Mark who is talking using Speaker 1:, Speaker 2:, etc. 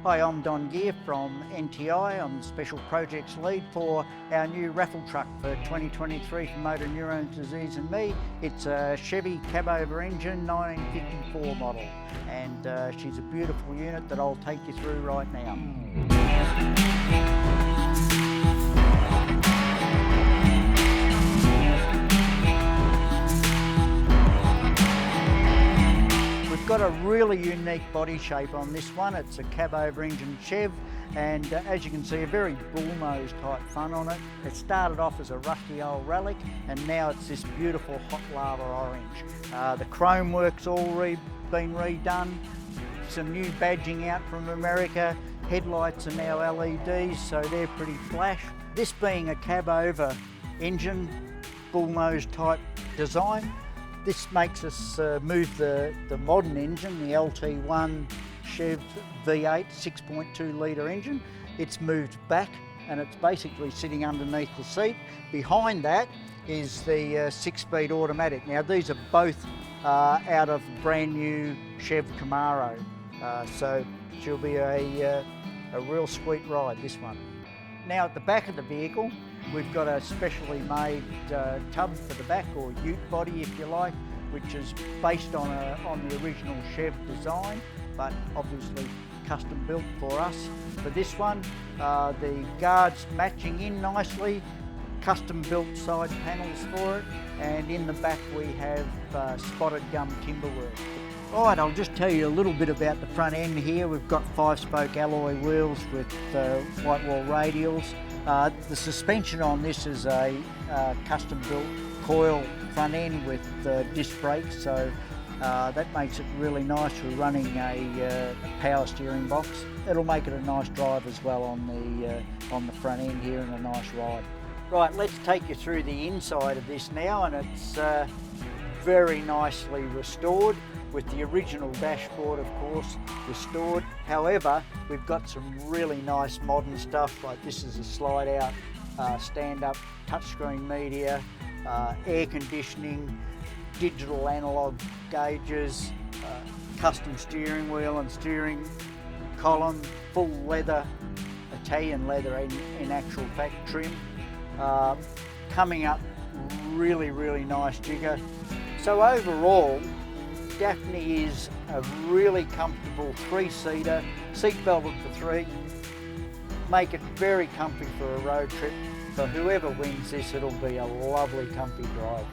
Speaker 1: Hi, I'm Geer from NTI. I'm the Special Projects Lead for our new raffle truck for 2023 for Motor Neurone Disease and Me. It's a Chevy cab-over engine 1954 model, and she's a beautiful unit that I'll take you through right now. We've got a really unique body shape on this one. It's a cab-over engine Chev, and as you can see, a very bullnose type front on it. It started off as a rusty old relic, and now it's this beautiful hot lava orange. The chrome work's all been redone, some new badging out from America. Headlights are now LEDs, so they're pretty flash. This being a cab-over engine, bullnose type design, this makes us move the modern engine, the LT1 Chev V8 6.2 litre engine. It's moved back and it's basically sitting underneath the seat. Behind that is the 6-speed automatic. Now these are both out of brand new Chev Camaro, so she'll be a real sweet ride, this one. Now at the back of the vehicle, we've got a specially made tub for the back, or ute body if you like, which is based on the original Chev design, but obviously custom built for us. For this one, the guards matching in nicely, custom built side panels for it, and in the back we have spotted gum timber work. Alright, I'll just tell you a little bit about the front end here. We've got 5-spoke alloy wheels with white wall radials. The suspension on this is a custom built coil front end with disc brakes, so that makes it really nice. We're running a power steering box. It'll make it a nice drive as well on the front end here, and a nice ride. Right, let's take you through the inside of this now, and it's very nicely restored, with the original dashboard of course restored. However, we've got some really nice modern stuff, like this is a slide out stand-up touchscreen media, air conditioning, digital analog gauges, custom steering wheel and steering column, full leather, Italian leather in actual fact trim. Coming up, really nice jigger. So overall, Daphne is a really comfortable 3-seater, seat belted for 3. Make it very comfy for a road trip. For whoever wins this, it'll be a lovely comfy drive.